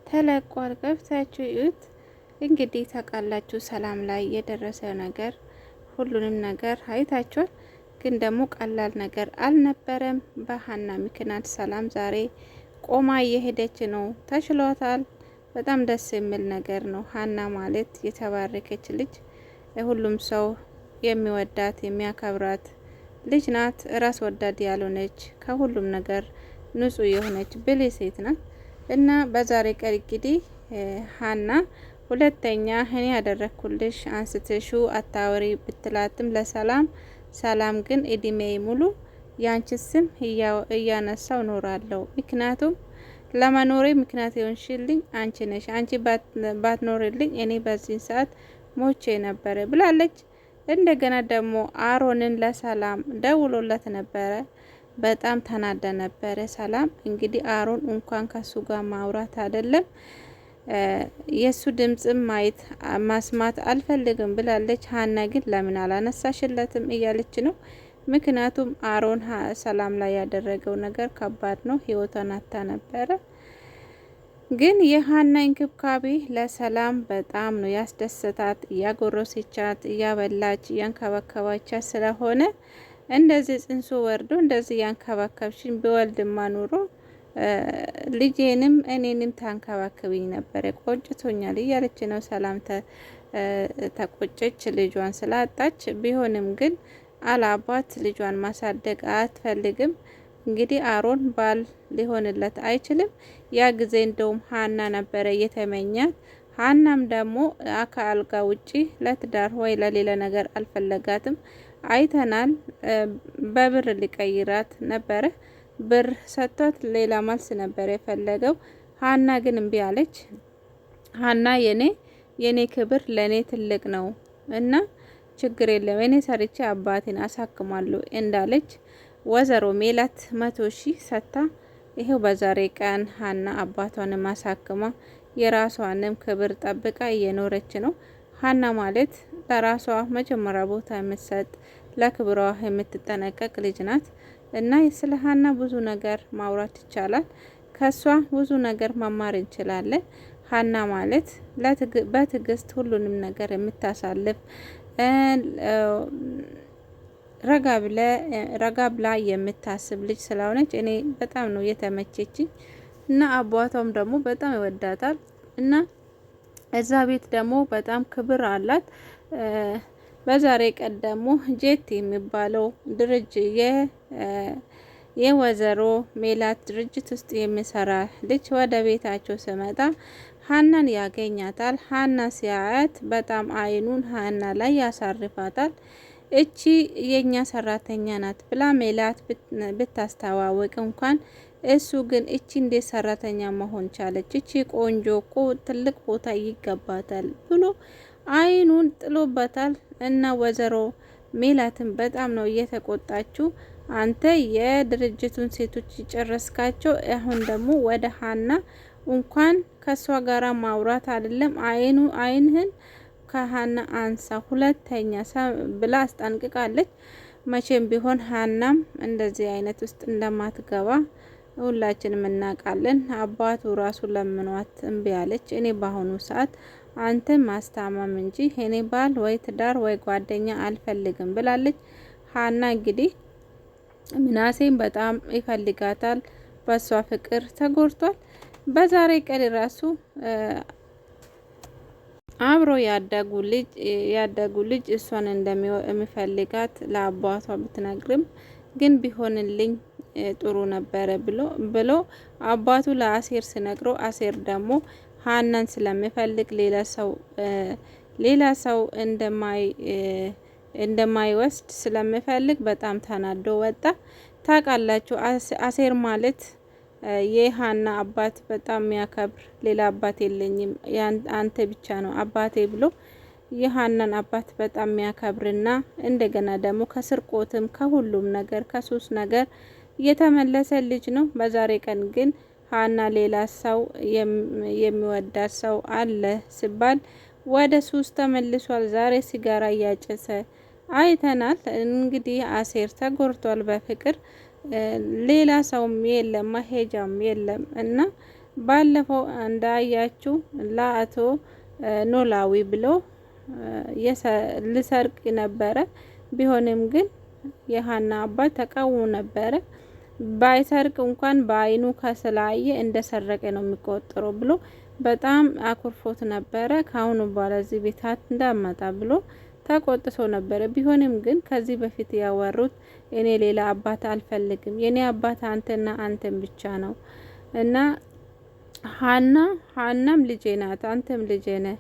ተለቋል። ገብታችሁ እዩት። እንግዲህ ታውቃላችሁ ሰላም ላይ የደረሰ ነገር ሁሉንም ነገር አይታችኋል። ግን ደግሞ ቀላል ነገር አልነበረም። በሀና ምክንያት ሰላም ዛሬ ቆማ እየሄደች ነው። ተችሏታል። በጣም ደስ የሚል ነገር ነው። ሀና ማለት የተባረከች ልጅ፣ ሁሉም ሰው የሚወዳት የሚያከብራት ልጅ ናት። ራስ ወዳድ ያልሆነች ከሁሉም ነገር ንጹህ የሆነች ብልህ ሴት ናት እና በዛሬ ቀን እንግዲህ ሀና ሁለተኛ እኔ ያደረኩልሽ አንስተሹ አታወሪ ብትላትም ለሰላም ግን እድሜ ሙሉ ያንቺ ስም እያነሳው ኖራለሁ። ምክንያቱም ለመኖሬ ምክንያት የሆንሽልኝ አንቺ ነሽ። አንቺ ባትኖርልኝ እኔ በዚህ ሰዓት ሞቼ ነበረ ብላለች። እንደገና ደግሞ አሮንን ለሰላም ደውሎለት ነበረ። በጣም ተናዳ ነበረ ሰላም። እንግዲህ አሮን እንኳን ከሱ ጋር ማውራት አይደለም የሱ ድምጽም ማየት ማስማት አልፈልግም ብላለች። ሀና ግን ለምን አላነሳሽለትም እያለች ነው። ምክንያቱም አሮን ሰላም ላይ ያደረገው ነገር ከባድ ነው። ህይወቷን አታ ነበረ። ግን የሀና እንክብካቤ ለሰላም በጣም ነው ያስደሰታት። እያጎረሰቻት፣ እያበላች፣ እያንከባከባቻት ስለሆነ እንደዚህ ጽንሱ ወርዶ እንደዚህ ያንከባከብሽኝ ቢወልድማ ኑሮ ልጄንም እኔንም ታንከባክብኝ ነበረ፣ ቆጭቶኛል እያለች ነው ሰላም። ተቆጨች ልጇን ስላጣች። ቢሆንም ግን አላባት ልጇን ማሳደግ አትፈልግም። እንግዲህ አሮን ባል ሊሆንለት አይችልም። ያ ጊዜ እንደውም ሀና ነበረ የተመኛት። ሀናም ደግሞ ከአልጋ ውጪ ለትዳር ወይ ለሌላ ነገር አልፈለጋትም። አይተናል። በብር ሊቀይራት ነበረ። ብር ሰጥቷት ሌላ መልስ ነበር የፈለገው። ሀና ግን እምቢ አለች። ሀና የኔ ክብር ለኔ ትልቅ ነው እና ችግር የለም እኔ ሰርቼ አባቴን አሳክማለሁ እንዳለች ወይዘሮ ሜላት 100,000 ሰጥታ ይሄው በዛሬ ቀን ሀና አባቷንም አሳክማ የራሷንም ክብር ጠብቃ እየኖረች ነው። ሀና ማለት ለራሷ መጀመሪያ ቦታ የምትሰጥ ለክብሯ የምትጠነቀቅ ልጅ ናት እና ስለ ሀና ብዙ ነገር ማውራት ይቻላል። ከሷ ብዙ ነገር መማር እንችላለን። ሀና ማለት በትዕግስት ሁሉንም ነገር የምታሳልፍ ረጋ ብላ የምታስብ ልጅ ስለሆነች እኔ በጣም ነው የተመቸችኝ እና አባቷም ደግሞ በጣም ይወዳታል እና እዛ ቤት ደግሞ በጣም ክብር አላት። በዛሬ ቀን ደግሞ ጄት የሚባለው ድርጅት የወይዘሮ ሜላት ድርጅት ውስጥ የሚሰራ ልጅ ወደ ቤታቸው ስመጣ ሀናን ያገኛታል። ሀና ሲያያት በጣም አይኑን ሀና ላይ ያሳርፋታል። እቺ የኛ ሰራተኛ ናት ብላ ሜላት ብታስተዋወቅ እንኳን እሱ ግን እቺ እንዴት ሰራተኛ መሆን ቻለች? እቺ ቆንጆ እኮ ትልቅ ቦታ ይገባታል ብሎ አይኑን ጥሎበታል። እና ወይዘሮ ሜላትን በጣም ነው እየተቆጣችው። አንተ የድርጅቱን ሴቶች ጨረስካቸው፣ አሁን ደግሞ ወደ ሀና እንኳን ከሷ ጋራ ማውራት አይደለም አይንህን ከሀና አንሳ ሁለተኛ ብላ አስጠንቅቃለች። መቼም ቢሆን ሀናም እንደዚህ አይነት ውስጥ እንደማትገባ ሁላችንም እናውቃለን። አባቱ ራሱ ለምኗት እምቢ አለች። እኔ በአሁኑ ሰዓት አንተ ማስታመም እንጂ እኔ ባል ወይ ትዳር ወይ ጓደኛ አልፈልግም ብላለች። ሀና እንግዲህ ምናሴን በጣም ይፈልጋታል። በሷ ፍቅር ተጎድቷል። በዛሬ ቀን ራሱ አብሮ ያደጉ ልጅ እሷን እንደሚፈልጋት ለአባቷ ብትነግርም ግን ቢሆንልኝ ጥሩ ነበረ ብሎ አባቱ ለአሴር ሲነግረው አሴር ደግሞ ሀናን ስለሚፈልግ ሌላ ሰው እንደማይወስድ ስለሚፈልግ በጣም ተናዶ ወጣ። ታውቃላችሁ አሴር ማለት የሀና አባት በጣም የሚያከብር ሌላ አባት የለኝም አንተ ብቻ ነው አባቴ ብሎ የሀናን አባት በጣም የሚያከብርና እንደገና ደግሞ ከስርቆትም ከሁሉም ነገር ከሱስ ነገር የተመለሰ ልጅ ነው። በዛሬ ቀን ግን ሀና ሌላ ሰው የሚወዳት ሰው አለ ሲባል ወደ ሱስ ተመልሷል። ዛሬ ሲጋራ እያጨሰ አይተናል። እንግዲህ አሴር ተጎርቷል በፍቅር ሌላ ሰውም የለም መሄጃም የለም እና ባለፈው እንዳያችሁ ለአቶ ኖላዊ ብሎ ልሰርቅ ነበረ። ቢሆንም ግን የሀና አባት ተቃውሞ ነበረ። ባይሰርቅ እንኳን በአይኑ ከስላየ እንደሰረቀ ነው የሚቆጠረው ብሎ በጣም አኩርፎት ነበረ። ካሁኑ በኋላ እዚህ ቤት እንዳመጣ ብሎ ተቆጥቶ ነበረ። ቢሆንም ግን ከዚህ በፊት ያወሩት እኔ ሌላ አባት አልፈልግም፣ የኔ አባት አንተና አንተም ብቻ ነው እና ሀናም ልጄ ናት፣ አንተም ልጄ ነህ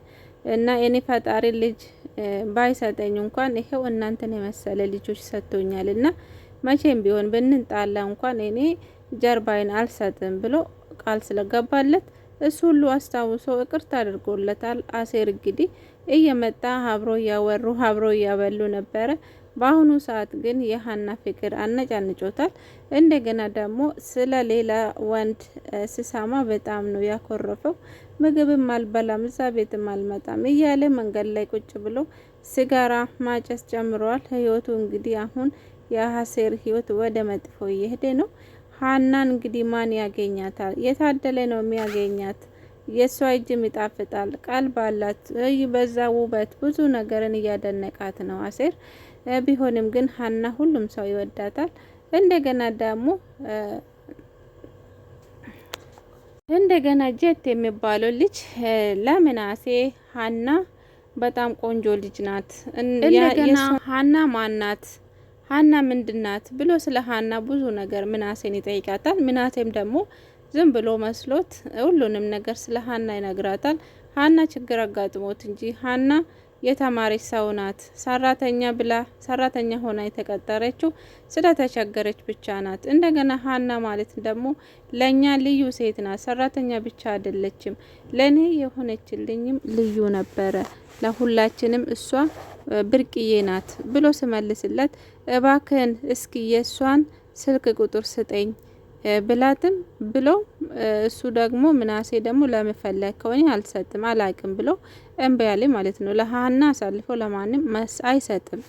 እና እኔ ፈጣሪ ልጅ ባይሰጠኝ እንኳን ይሄው እናንተን የመሰለ ልጆች ሰጥቶኛል እና መቼም ቢሆን ብንጣላ እንኳን እኔ ጀርባይን አልሰጥም ብሎ ቃል ስለገባለት እሱ ሁሉ አስታውሶ ይቅርታ አድርጎለታል። አሴር እንግዲህ እየመጣ አብሮ እያወሩ አብሮ እያበሉ ነበረ። በአሁኑ ሰዓት ግን የሀና ፍቅር አነጫንጮታል። እንደገና ደግሞ ስለ ሌላ ወንድ ስሳማ በጣም ነው ያኮረፈው። ምግብም አልበላም እዛ ቤትም አልመጣም እያለ መንገድ ላይ ቁጭ ብሎ ሲጋራ ማጨስ ጀምረዋል። ህይወቱ እንግዲህ አሁን የአሴር ህይወት ወደ መጥፎ እየሄደ ነው። ሀናን እንግዲህ ማን ያገኛታል? የታደለ ነው የሚያገኛት። የእሷ እጅም ይጣፍጣል፣ ቀልብ አላት። በዛ ውበት ብዙ ነገርን እያደነቃት ነው አሴር። ቢሆንም ግን ሀና ሁሉም ሰው ይወዳታል። እንደገና ጀት የሚባለው ልጅ ለምናሴ ሀና በጣም ቆንጆ ልጅ ናት። እንደገና ሀና ማናት? ሀና ምንድናት ብሎ ስለ ሀና ብዙ ነገር ምናሴን ይጠይቃታል። ምናሴም ደግሞ ዝም ብሎ መስሎት ሁሉንም ነገር ስለ ሀና ይነግራታል። ሀና ችግር አጋጥሞት እንጂ ሀና የተማረች ሰው ናት። ሰራተኛ ሆና የተቀጠረችው ስለተቸገረች ብቻ ናት። እንደገና ሀና ማለት ደግሞ ለኛ ልዩ ሴት ናት። ሰራተኛ ብቻ አይደለችም፣ ለኔ የሆነችልኝም ልዩ ነበረ። ለሁላችንም እሷ ብርቅዬ ናት ብሎ ስመልስለት እባክህን እስኪ የእሷን ስልክ ቁጥር ስጠኝ ብላትም ብሎ እሱ ደግሞ ምናሴ ደግሞ ለመፈለግ ከሆነ አልሰጥም አላቅም ብሎ እምቢ ያለ ማለት ነው። ለሀና አሳልፎ ለማንም አይሰጥም።